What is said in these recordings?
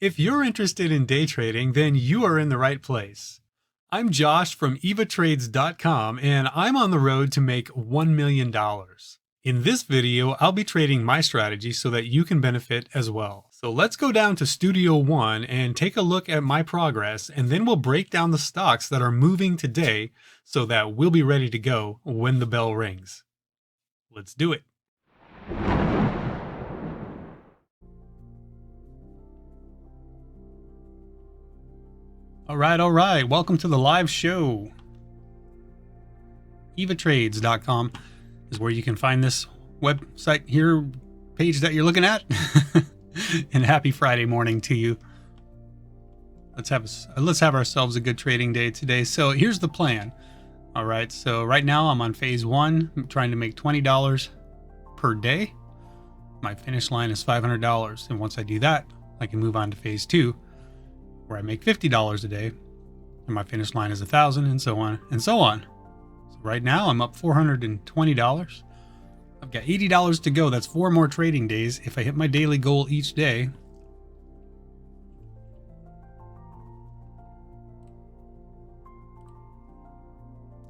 If you're interested in day trading, then you are in the right place. I'm Josh from evatrades.com, and I'm on the road to make $1 million. In this video, I'll be trading my strategy so that you can benefit as well. So let's go down to Studio One and take a look at my progress, and then we'll break down the stocks that are moving today so that we'll be ready to go when the bell rings. Let's do it. All right. Welcome to the live show. evatrades.com is where you can find this website here, page that you're looking at. And happy Friday morning to you. Let's have ourselves a good trading day today. So here's the plan. All right. So right now I'm on phase one. I'm trying to make $20 per day. My finish line is $500. And once I do that, I can move on to phase two, where I make $50 a day, and my finish line is $1,000, and so on and so on. So right now I'm up $420. I've got $80 to go. That's 4 more trading days if I hit my daily goal each day.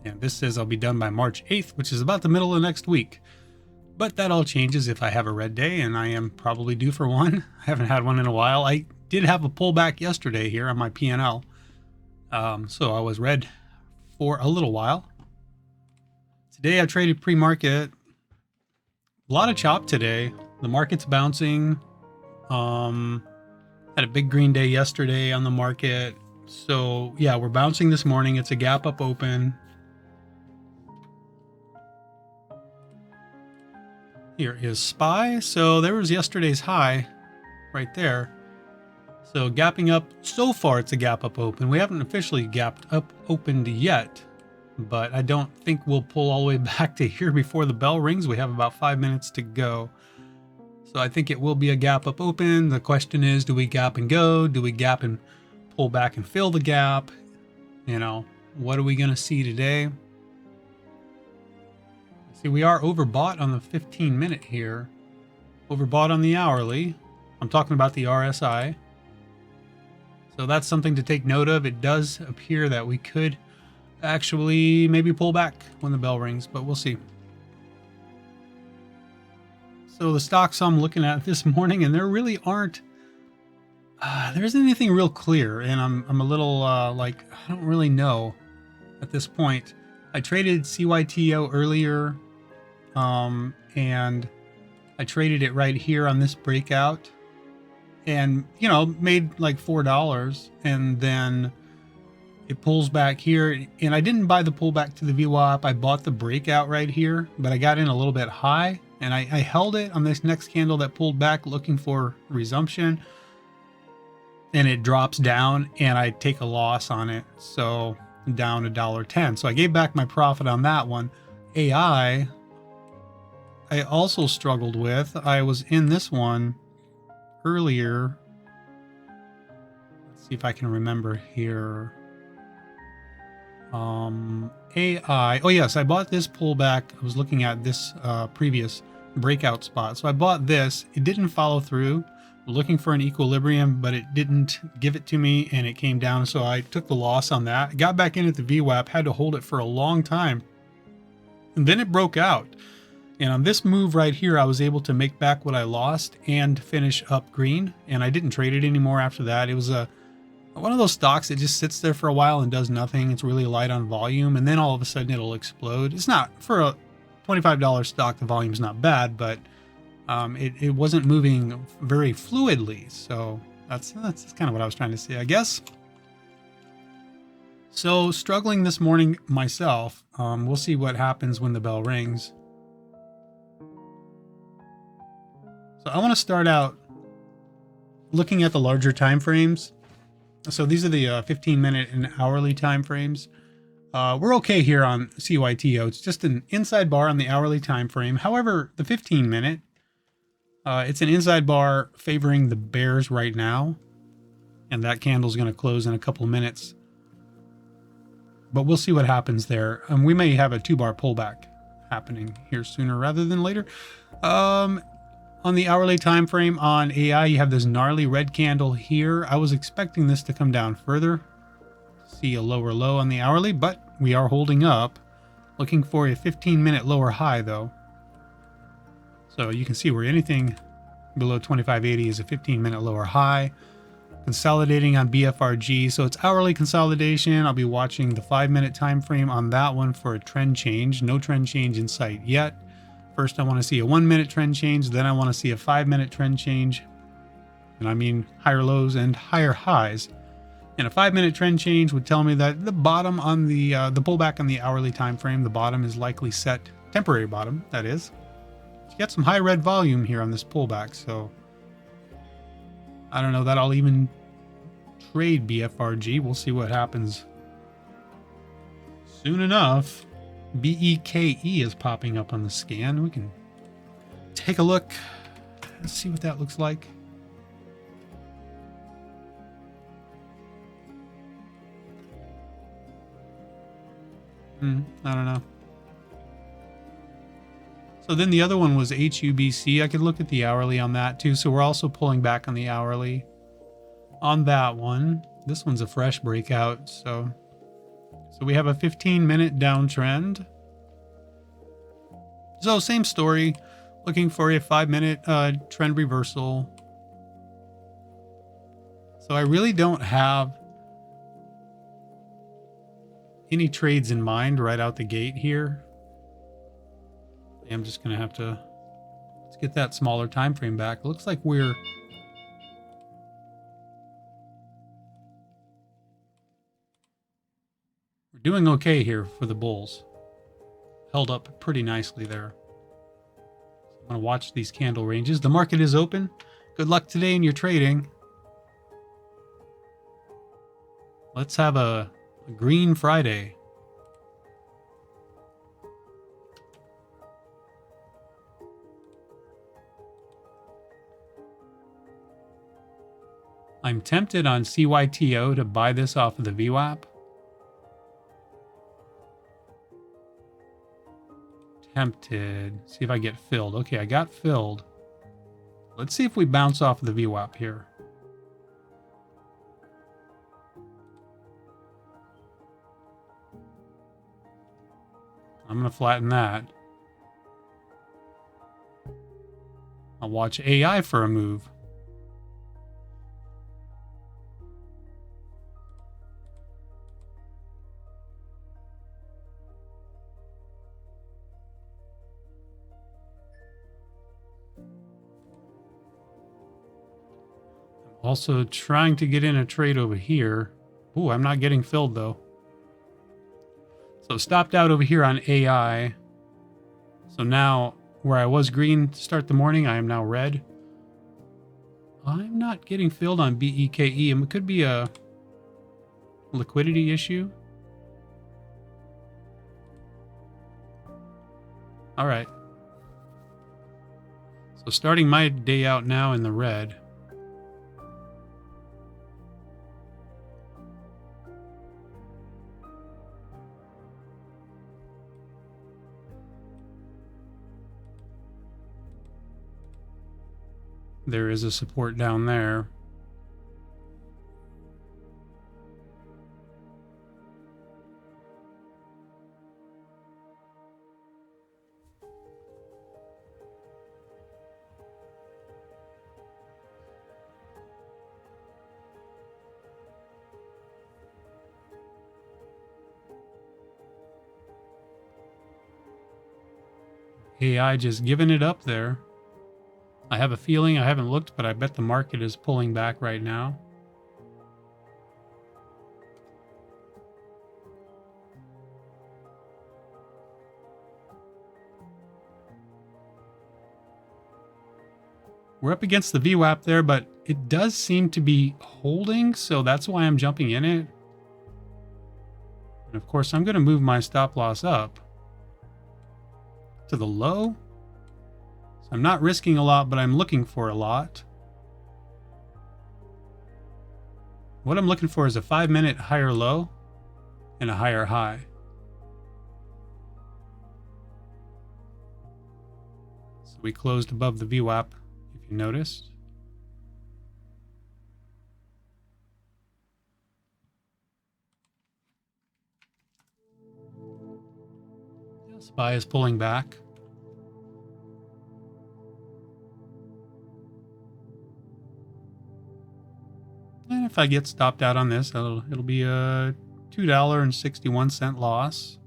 And this says I'll be done by March 8th, which is about the middle of next week. But that all changes if I have a red day, and I am probably due for one. I haven't had one in a while. I did have a pullback yesterday here on my P&L. So I was red for a little while. Today I traded pre-market. A lot of chop today. The market's bouncing. Had a big green day yesterday on the market. So yeah, we're bouncing this morning. It's a gap up open. Here is SPY. So there was yesterday's high right there. So gapping up, so far it's a gap up open. We haven't officially gapped up opened yet, but I don't think we'll pull all the way back to here before the bell rings. We have about 5 minutes to go. So I think it will be a gap up open. The question is, do we gap and go? Do we gap and pull back and fill the gap? You know, what are we going to see today? See, we are overbought on the 15-minute here. Overbought on the hourly. I'm talking about the RSI. So that's something to take note of. It does appear that we could actually maybe pull back when the bell rings, but we'll see. So the stocks I'm looking at this morning, and there really aren't, there isn't anything real clear, and I'm a little like, I don't really know at this point. I traded CYTO earlier, and I traded it right here on this breakout. And, you know, made like $4, and then it pulls back here. And I didn't buy the pullback to the VWAP. I bought the breakout right here, but I got in a little bit high, and I held it on this next candle that pulled back looking for resumption, and it drops down, and I take a loss on it. So down $1.10. So I gave back my profit on that one. AI, I also struggled with. I was in this one earlier. Let's see if I can remember here. AI. Oh yes, I bought this pullback. I was looking at this previous breakout spot. So I bought this. It didn't follow through. Looking for an equilibrium, but it didn't give it to me, and it came down. So I took the loss on that. Got back in at the VWAP. Had to hold it for a long time, and then it broke out. And on this move right here, I was able to make back what I lost and finish up green. And I didn't trade it anymore after that. It was one of those stocks that just sits there for a while and does nothing. It's really light on volume, and then all of a sudden it'll explode. It's not, for a $25 stock, the volume's not bad, but it wasn't moving very fluidly. So that's kind of what I was trying to say, I guess. So struggling this morning myself. We'll see what happens when the bell rings. So I want to start out looking at the larger time frames. So these are the 15-minute and hourly time frames. We're okay here on CYTO. It's just an inside bar on the hourly time frame. However, the 15-minute, it's an inside bar favoring the bears right now, and that candle's going to close in a couple of minutes. But we'll see what happens there. We may have a 2-bar pullback happening here sooner rather than later. On the hourly time frame on AI, you have this gnarly red candle here. I was expecting this to come down further, see a lower low on the hourly, but we are holding up. Looking for a 15-minute lower high though. So you can see where anything below 2580 is a 15-minute lower high. Consolidating on BFRG, so it's hourly consolidation. I'll be watching the 5-minute time frame on that one for a trend change. No trend change in sight yet. First, I want to see a 1-minute trend change. Then I want to see a 5-minute trend change. And I mean higher lows and higher highs. And a 5-minute trend change would tell me that the bottom on the pullback on the hourly time frame, the bottom is likely set, temporary bottom, that is. You got some high red volume here on this pullback, so I don't know that I'll even trade BFRG. We'll see what happens soon enough. BEKE is popping up on the scan. We can take a look. Let's see what that looks like. I don't know. So then the other one was HUBC. I could look at the hourly on that too. So we're also pulling back on the hourly on that one. This one's a fresh breakout. So we have a 15-minute downtrend. So same story, looking for a 5-minute trend reversal. So I really don't have any trades in mind right out the gate here. I'm just gonna have to, let's get that smaller time frame back. It looks like we're doing okay here for the bulls. Held up pretty nicely there. I'm gonna watch these candle ranges. The market is open. Good luck today in your trading. Let's have a green Friday. I'm tempted on CYTO to buy this off of the VWAP. Tempted. See if I get filled. Okay, I got filled. Let's see if we bounce off of the VWAP here. I'm going to flatten that. I'll watch AI for a move. Also trying to get in a trade over here. Ooh, I'm not getting filled though. So stopped out over here on AI. So now where I was green to start the morning, I am now red. I'm not getting filled on BEKE. And it could be a liquidity issue. All right. So starting my day out now in the red. There is a support down there. AI just giving it up there. I have a feeling, I haven't looked, but I bet the market is pulling back right now. We're up against the VWAP there, but it does seem to be holding, so that's why I'm jumping in it. And of course, I'm going to move my stop loss up to the low. I'm not risking a lot, but I'm looking for a lot. What I'm looking for is a 5-minute higher low and a higher high. So we closed above the VWAP You noticed? SPY is pulling back. And if I get stopped out on this, it'll be a $2.61 loss.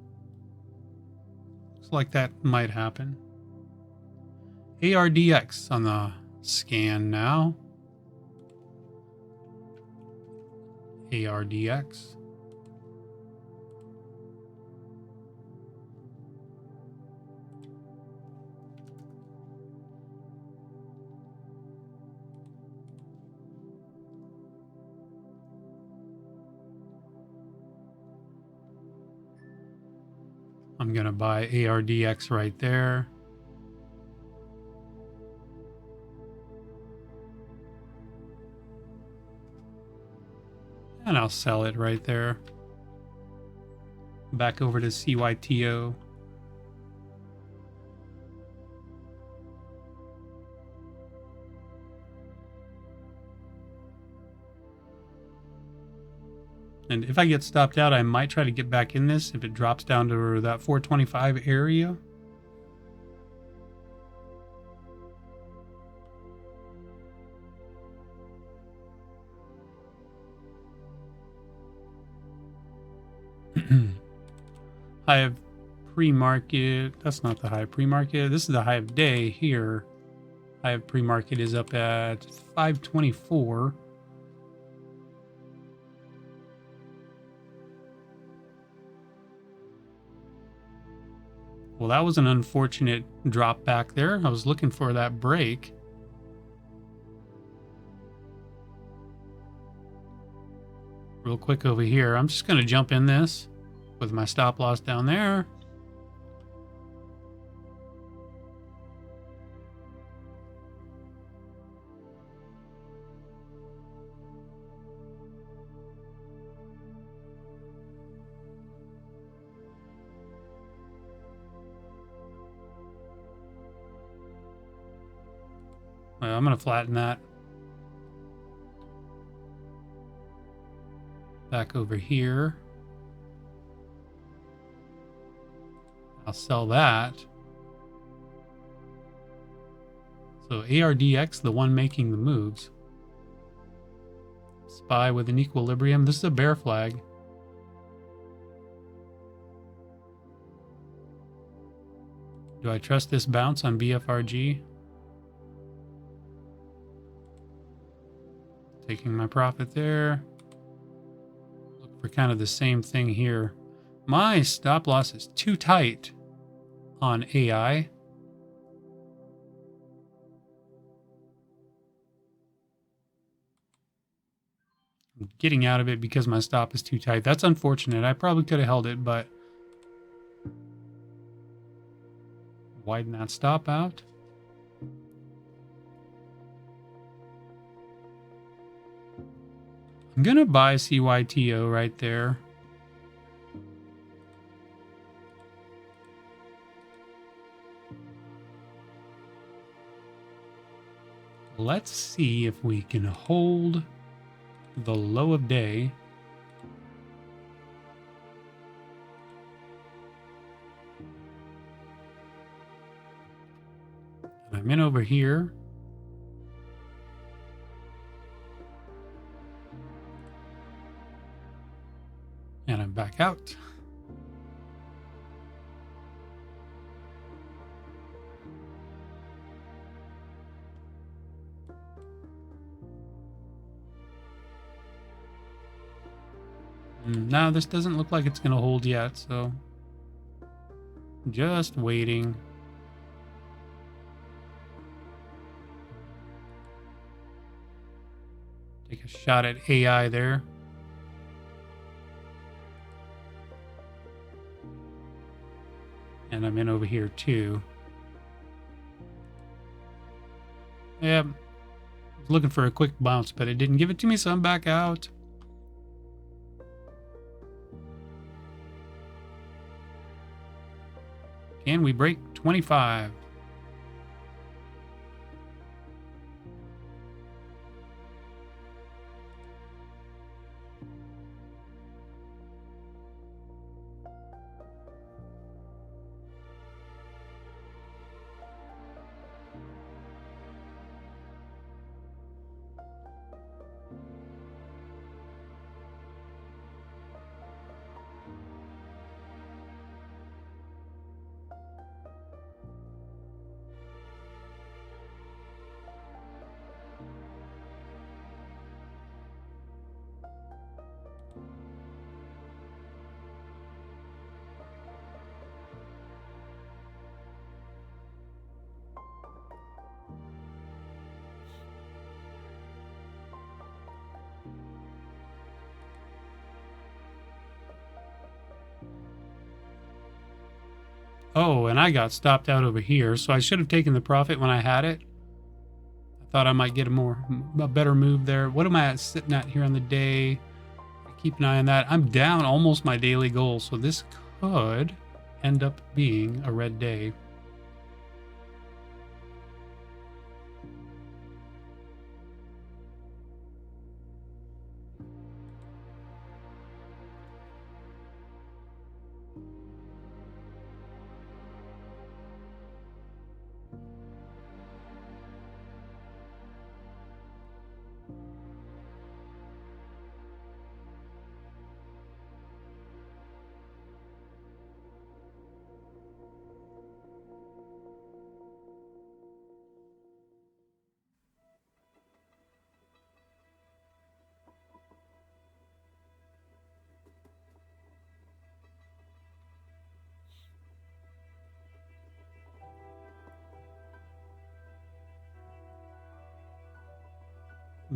Looks like that might happen. ARDX on the scan now. ARDX. I'm going to buy ARDX right there. And I'll sell it right there. Back over to CYTO. And if I get stopped out, I might try to get back in this if it drops down to that 425 area. High of pre-market. That's not the high of pre-market. This is the high of day here. High of pre-market is up at 524. Well, that was an unfortunate drop back there. I was looking for that break. Real quick over here, I'm just going to jump in this with my stop loss down there. I'm going to flatten that. Back over here. I'll sell that. So ARDX, the one making the moves. SPY with an equilibrium. This is a bear flag. Do I trust this bounce on BFRG? Taking my profit there. Look for kind of the same thing here. My stop loss is too tight on AI. I'm getting out of it because my stop is too tight. That's unfortunate. I probably could have held it, but widen that stop out. I'm going to buy CYTO right there. Let's see if we can hold the low of day. I'm in over here. And I'm back out. Now this doesn't look like it's going to hold yet, so just waiting. Take a shot at AI there. And I'm in over here too. Yeah, I was looking for a quick bounce, but it didn't give it to me, so I'm back out. Can we break 25? Oh, and I got stopped out over here, so I should have taken the profit when I had it. I thought I might get a better move there. What am I sitting at here on the day? Keep an eye on that. I'm down almost my daily goal, so this could end up being a red day.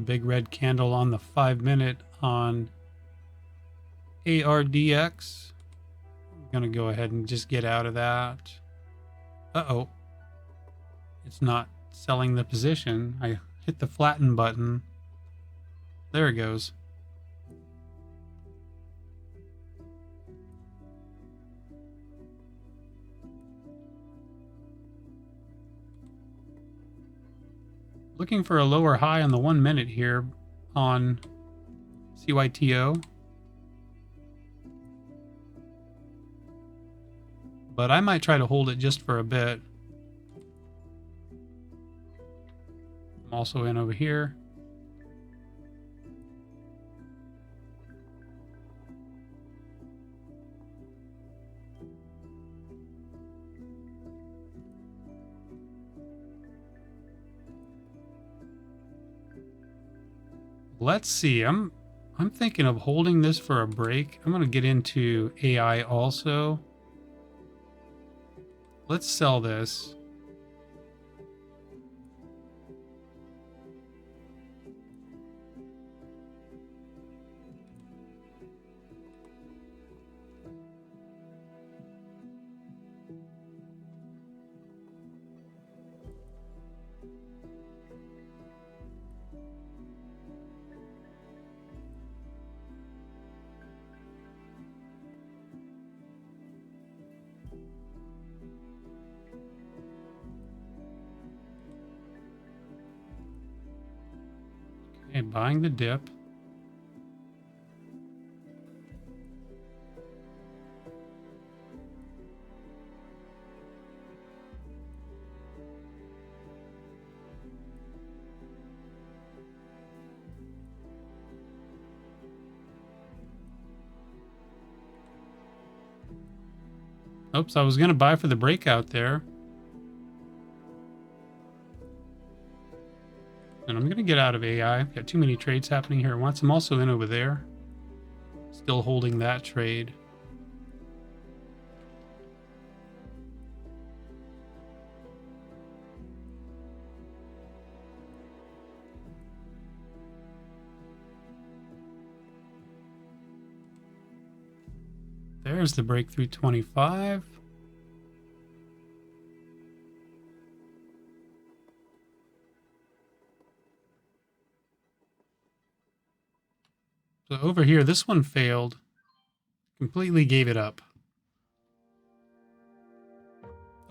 Big red candle on the 5-minute on ARDX. I'm gonna go ahead and just get out of that. Uh-oh. It's not selling the position. I hit the flatten button. There it goes. Looking for a lower high on the 1 minute here on CYTO. But I might try to hold it just for a bit. I'm also in over here. Let's see. I'm thinking of holding this for a break. I'm going to get into AI also. Let's sell this. Okay, buying the dip. Oops, I was going to buy for the breakout there. And I'm going to get out of AI. Got too many trades happening here at once. I'm also in over there. Still holding that trade. There's the breakthrough 25. So over here, this one failed. Completely gave it up.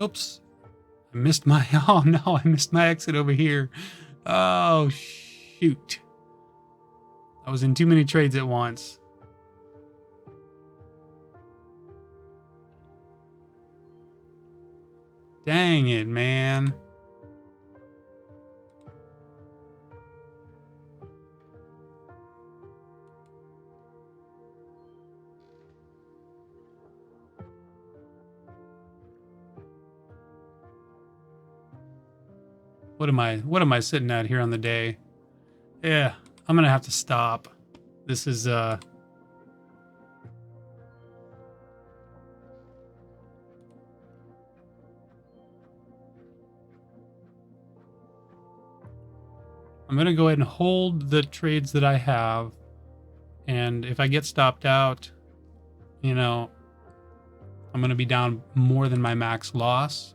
Oops. I missed my... Oh, no. I missed my exit over here. Oh, shoot. I was in too many trades at once. Dang it, man. What am I sitting at here on the day? Yeah, I'm gonna have to stop. This is I'm gonna go ahead and hold the trades that I have, and if I get stopped out, you know, I'm I'm going to be down more than my max loss.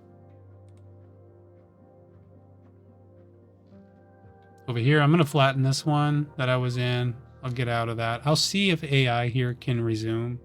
Over here, I'm going to flatten this one that I was in. I'll get out of that. I'll see if AI here can resume.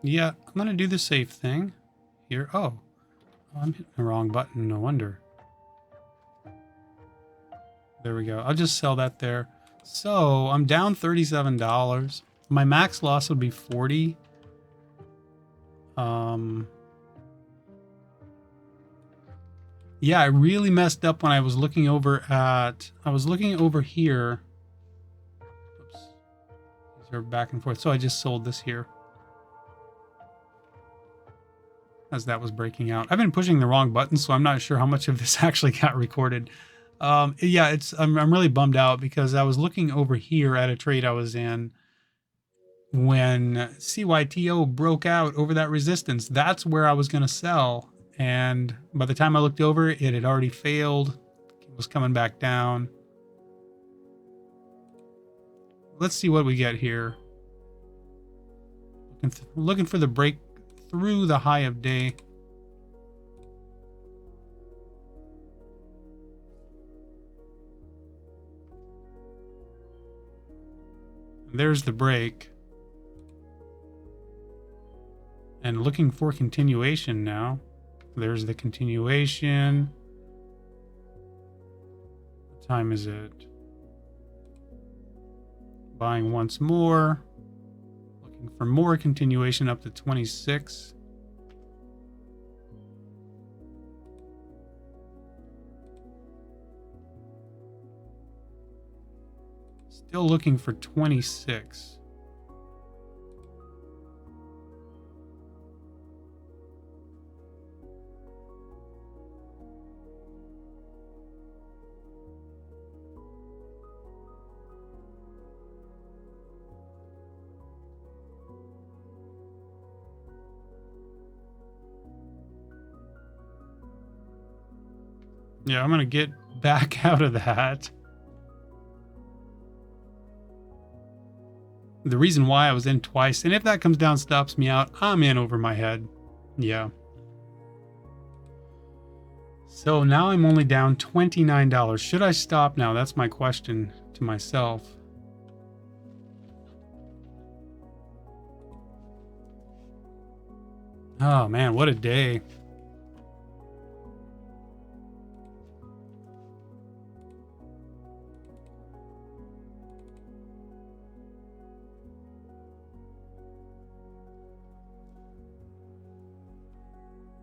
Yeah, I'm going to do the safe thing here. Oh, I'm hitting the wrong button. No wonder. There we go. I'll just sell that there. So I'm down $37. My max loss would be 40. Yeah, I really messed up when I was looking over at, I was looking over here. Oops. These are back and forth. So I just sold this here as that was breaking out. I've been pushing the wrong button, so I'm not sure how much of this actually got recorded. Yeah, I'm really bummed out because I was looking over here at a trade I was in when CYTO broke out over that resistance. That's where I was going to sell. And by the time I looked over, it had already failed. It was coming back down. Let's see what we get here. Looking for the break through the high of day. There's the break. And looking for continuation now. There's the continuation. What time is it? Buying once more. Looking for more continuation up to 26. Still looking for 26. Yeah, I'm going to get back out of that. The reason why I was in twice, and if that comes down, stops me out, I'm in over my head. Yeah. So now I'm only down $29. Should I stop now? That's my question to myself. Oh man, what a day.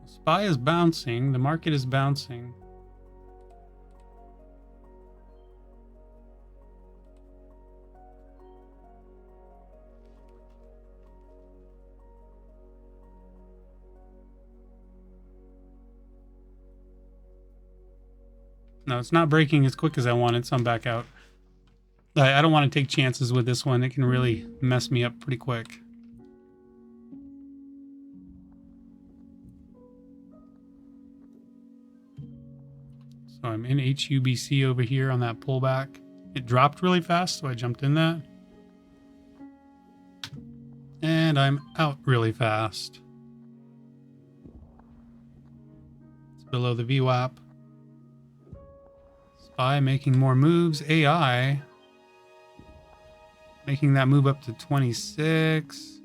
SPY is bouncing. The market is bouncing. No, it's not breaking as quick as I wanted, so I'm back out. I don't want to take chances with this one. It can really mess me up pretty quick. So I'm in HUBC over here on that pullback. It dropped really fast, so I jumped in that. And I'm out really fast. It's below the VWAP. SPY making more moves. AI making that move up to 26.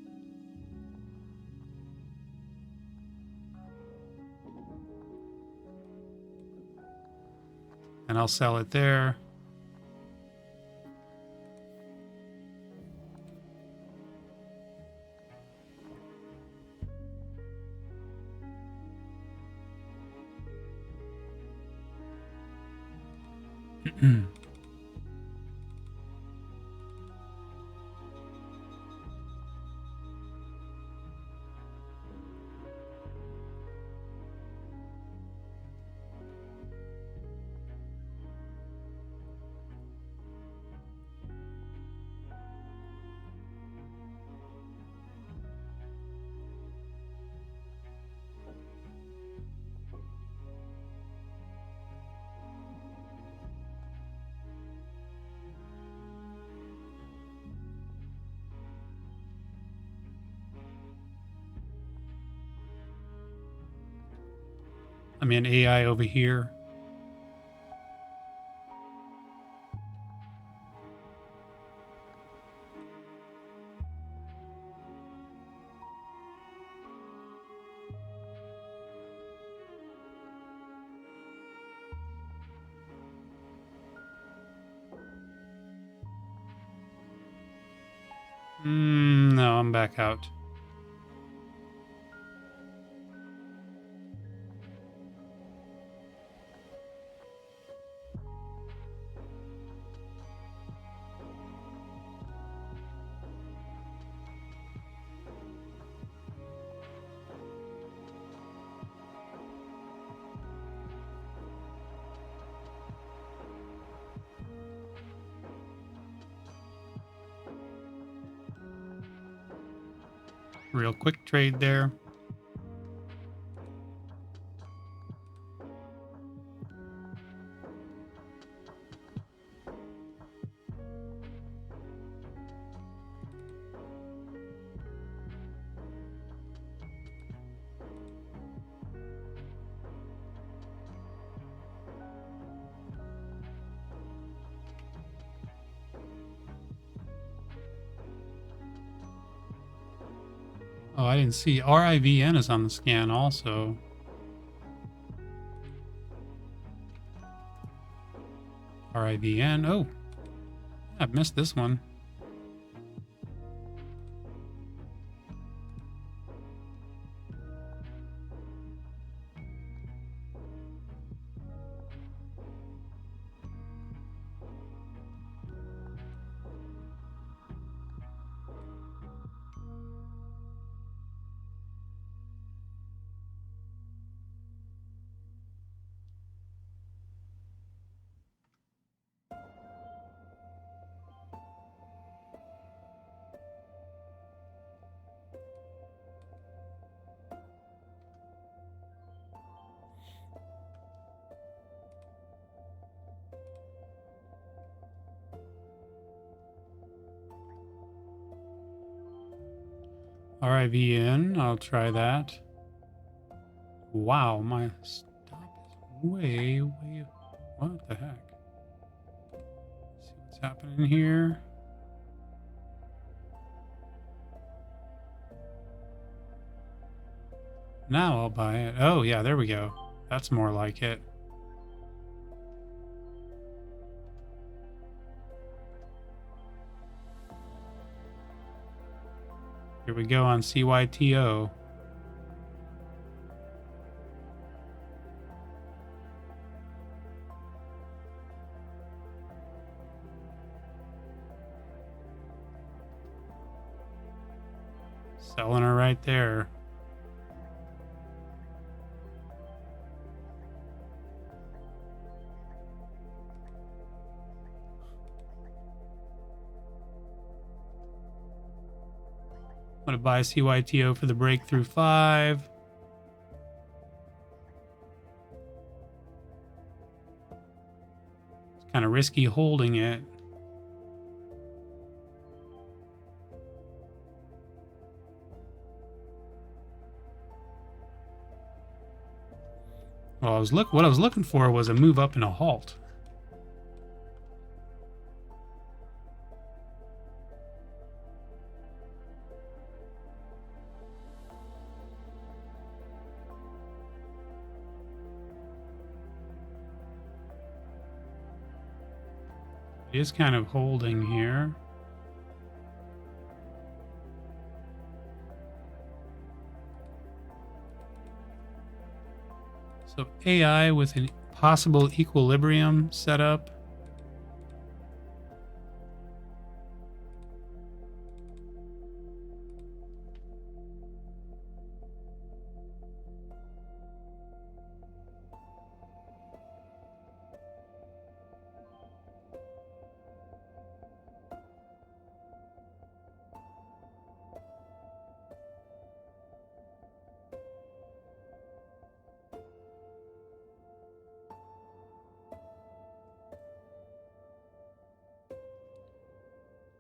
And I'll sell it there. I mean, AI over here. No, I'm back out. Real quick trade there. Oh, I didn't see. RIVN is on the scan also. RIVN. Oh, I've missed this one. RIVN. I'll try that. Wow, my stop is way. What the heck? Let's see what's happening here. Now I'll buy it. Oh, yeah, there we go. That's more like it. Here we go on CYTO. Selling her right there. I'm going to buy CYTO for the breakthrough 5. It's kind of risky holding it. Well, what I was looking for was a move up and a halt. It is kind of holding here. So AI with a possible equilibrium setup.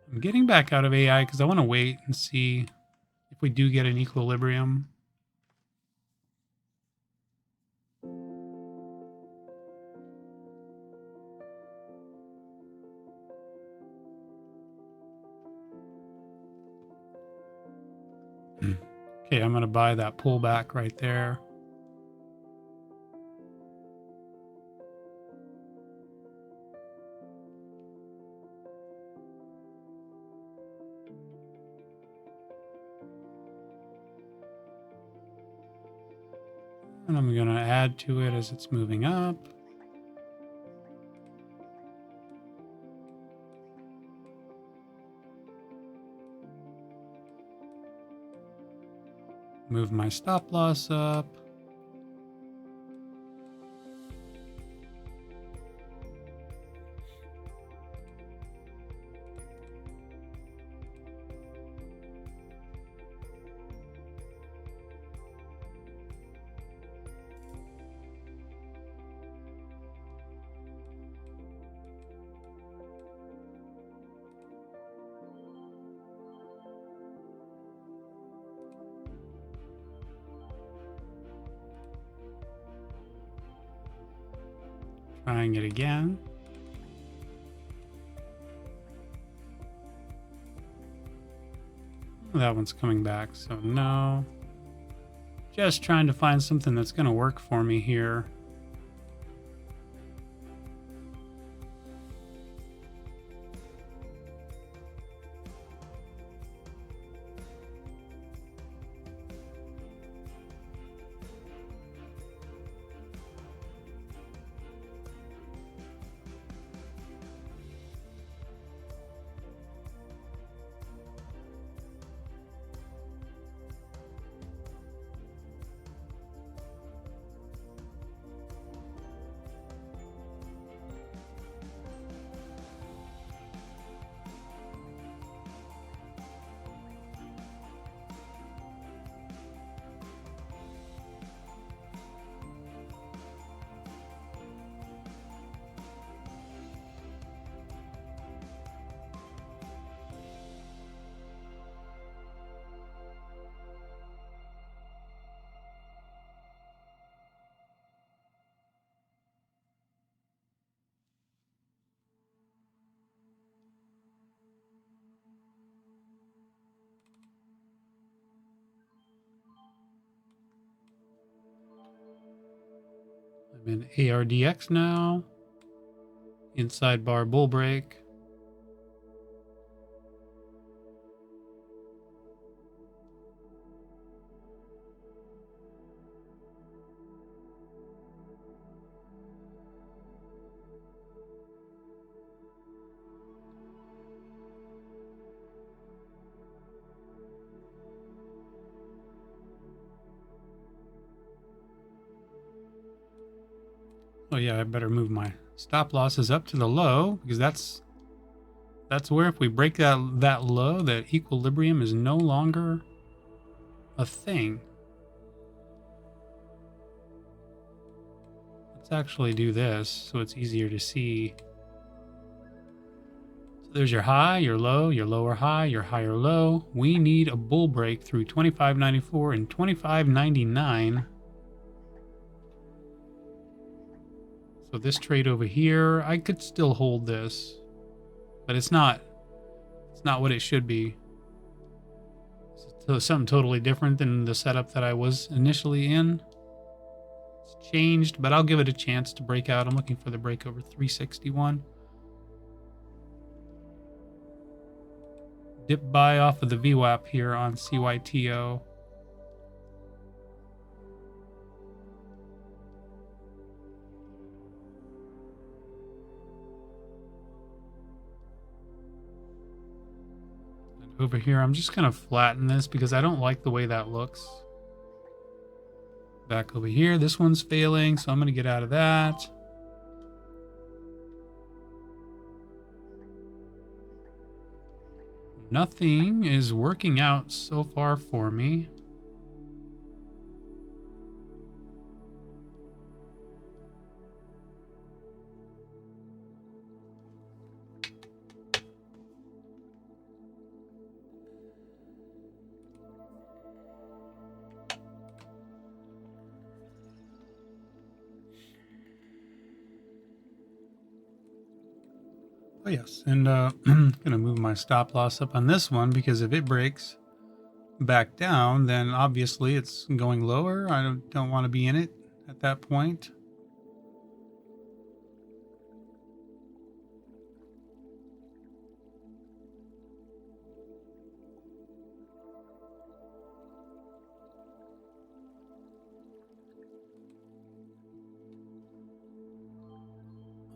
I'm getting back out of AI because I want to wait and see if we do get an equilibrium. Okay, I'm going to buy that pullback right there. And I'm going to add to it as it's moving up. Move my stop loss up. Trying it again. That one's coming back, so no. Just trying to find something that's going to work for me here. I'm in ARDX now. Inside bar bull break. Oh yeah, I better move my stop losses up to the low because that's where if we break that low, that equilibrium is no longer a thing. Let's actually do this so it's easier to see. So there's your high, your lower high, your higher low. We need a bull break through 25.94 and 25.99. So this trade over here, I could still hold this, but it's not what it should be. So something totally different than the setup that I was initially in. It's changed, but I'll give it a chance to break out. I'm looking for the break over 361. Dip buy off of the VWAP here on CYTO. And over here, I'm just going to flatten this because I don't like the way that looks. Back over here, this one's failing, so I'm going to get out of that. Nothing is working out so far for me. Oh yes, and I'm gonna move my stop loss up on this one because if it breaks back down, then obviously it's going lower. I don't want to be in it at that point.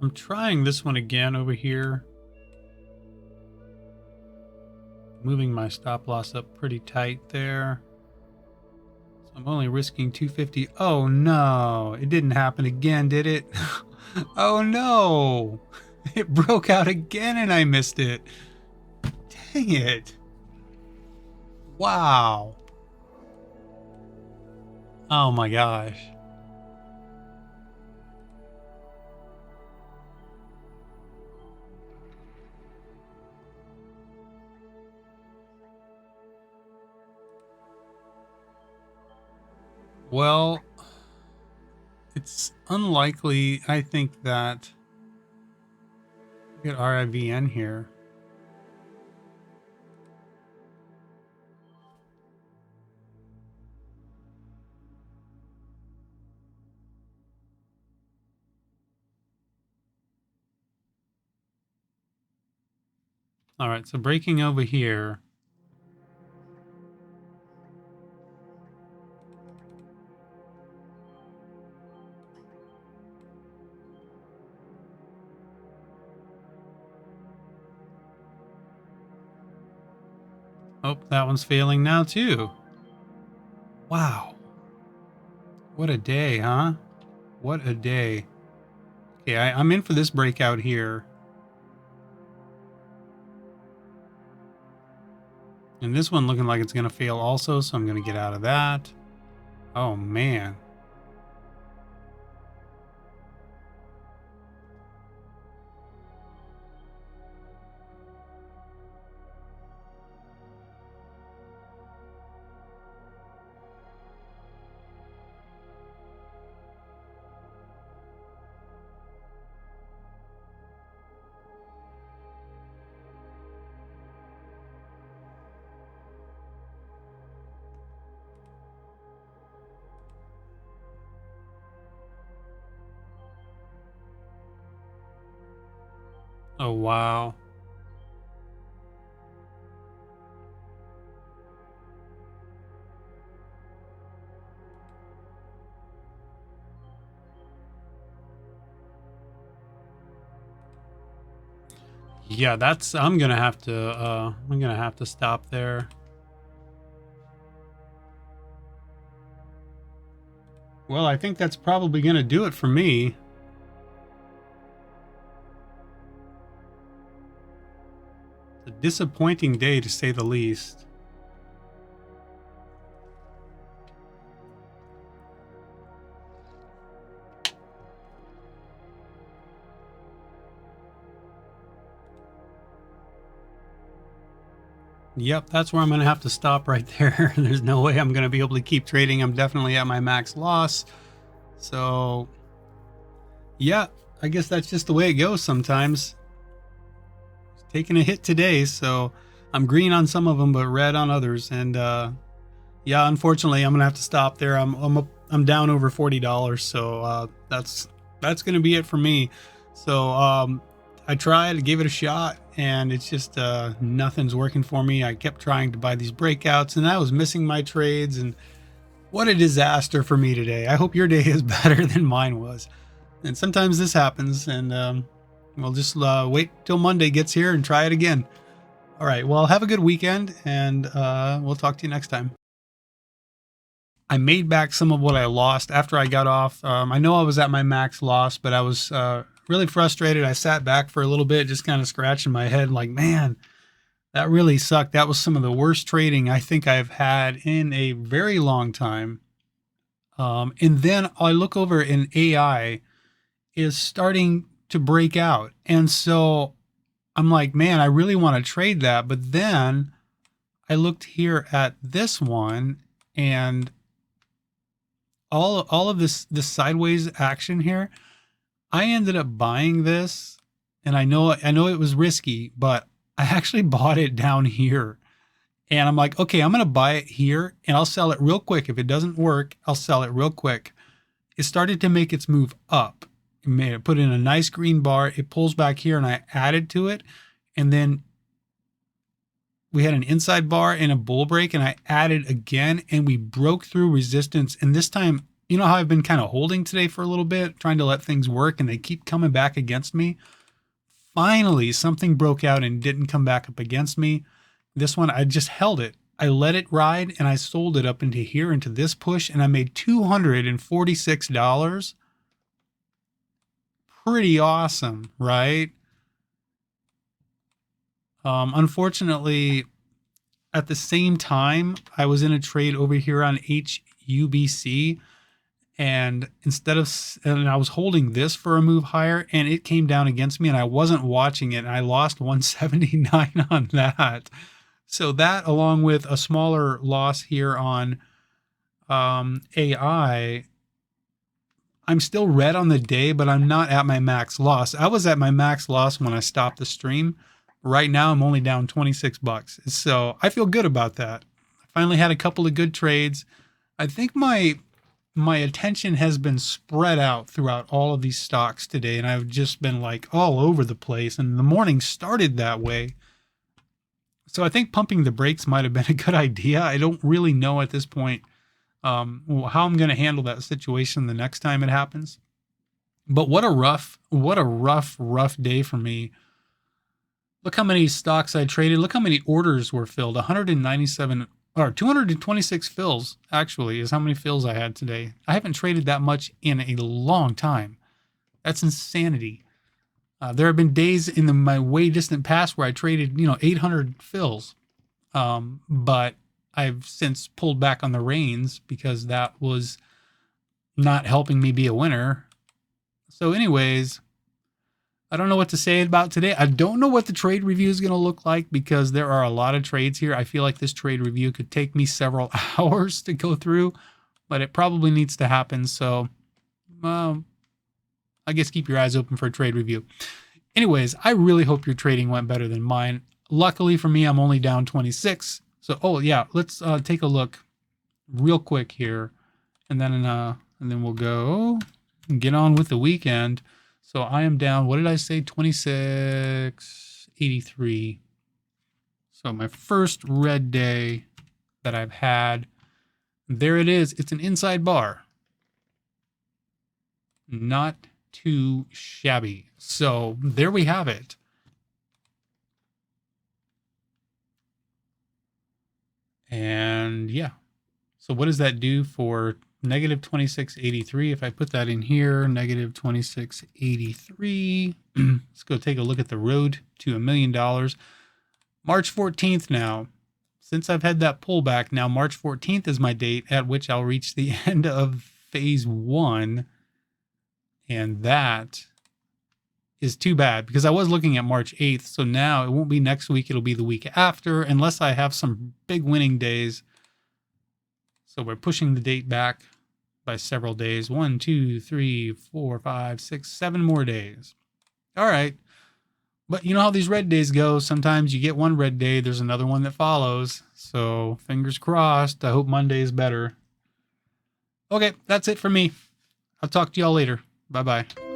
I'm trying this one again over here. Moving my stop loss up pretty tight there. So I'm only risking 250. Oh no, it didn't happen again, did it? Oh no, it broke out again and I missed it. Dang it. Wow. Oh my gosh. Well, it's unlikely, I think, that get RIVN here. All right, so breaking over here. Oh, that one's failing now too. Wow. What a day, huh? What a day. Okay, I'm in for this breakout here. And this one looking like it's going to fail also, so I'm going to get out of that. Oh, man. Oh, wow. Yeah, that's I'm gonna have to stop there. Well, I think that's probably gonna do it for me. It's a disappointing day to say the least. Yep, that's where I'm gonna have to stop right there. There's no way I'm gonna be able to keep trading. I'm definitely at my max loss. So yeah, I guess that's just the way it goes sometimes. Taking a hit today, so I'm green on some of them, but red on others. And yeah, unfortunately, I'm gonna have to stop there. I'm down over $40, so that's gonna be it for me. So I tried, gave it a shot, and it's just nothing's working for me. I kept trying to buy these breakouts, and I was missing my trades. And what a disaster for me today. I hope your day is better than mine was. And sometimes this happens, and we'll just wait till Monday gets here and try it again. All right, well, have a good weekend, and we'll talk to you next time. I made back some of what I lost after I got off. I know I was at my max loss, but I was really frustrated. I sat back for a little bit, just kind of scratching my head like, man, that really sucked. That was some of the worst trading I think I've had in a very long time. And then I look over and AI is starting to break out. And so I'm like, man, I really want to trade that. But then I looked here at this one, and all of this sideways action here, I ended up buying this And I know it was risky, but I actually bought it down here. And I'm like, okay, I'm going to buy it here and I'll sell it real quick. If it doesn't work, I'll sell it real quick. It started to make its move up. It put in a nice green bar. It pulls back here and I added to it. And then we had an inside bar and a bull break and I added again and we broke through resistance. And this time, you know how I've been kind of holding today for a little bit, trying to let things work and they keep coming back against me. Finally, something broke out and didn't come back up against me. This one, I just held it. I let it ride and I sold it up into here, into this push, and I made $246. Pretty awesome, right? Unfortunately, at the same time, I was in a trade over here on HUBC, and and I was holding this for a move higher, and it came down against me, and I wasn't watching it, and I lost 179 on that. So that, along with a smaller loss here on AI, I'm still red on the day, but I'm not at my max loss. I was at my max loss when I stopped the stream. Right now, I'm only down 26 bucks. So I feel good about that. I finally had a couple of good trades. I think my attention has been spread out throughout all of these stocks today, and I've just been like all over the place. And the morning started that way. So I think pumping the brakes might have been a good idea. I don't really know at this point how I'm going to handle that situation the next time it happens. But what a rough day for me. Look how many stocks I traded. Look how many orders were filled. 197 or 226 fills actually is how many fills I had today. I haven't traded that much in a long time. That's insanity. There have been days in my way distant past where I traded, 800 fills. But I've since pulled back on the reins because that was not helping me be a winner. So anyways, I don't know what to say about today. I don't know what the trade review is going to look like because there are a lot of trades here. I feel like this trade review could take me several hours to go through, but it probably needs to happen. So, I guess keep your eyes open for a trade review. Anyways, I really hope your trading went better than mine. Luckily for me, I'm only down 26. So, let's take a look real quick here, and then we'll go and get on with the weekend. So I am down, what did I say? 26.83. So my first red day that I've had, there it is. It's an inside bar. Not too shabby. So there we have it. And yeah. So what does that do for negative 26.83? If I put that in here, negative 26.83. Let's go take a look at the road to $1 million. March 14th now. Since I've had that pullback, now March 14th is my date at which I'll reach the end of phase 1. And that is too bad because I was looking at March 8th. So now it won't be next week. It'll be the week after, unless I have some big winning days. So we're pushing the date back by several days. 1, 2, 3, 4, 5, 6, 7 more days. All right. But you know how these red days go. Sometimes you get one red day, there's another one that follows. So fingers crossed. I hope Monday is better. Okay, that's it for me. I'll talk to y'all later. Bye-bye.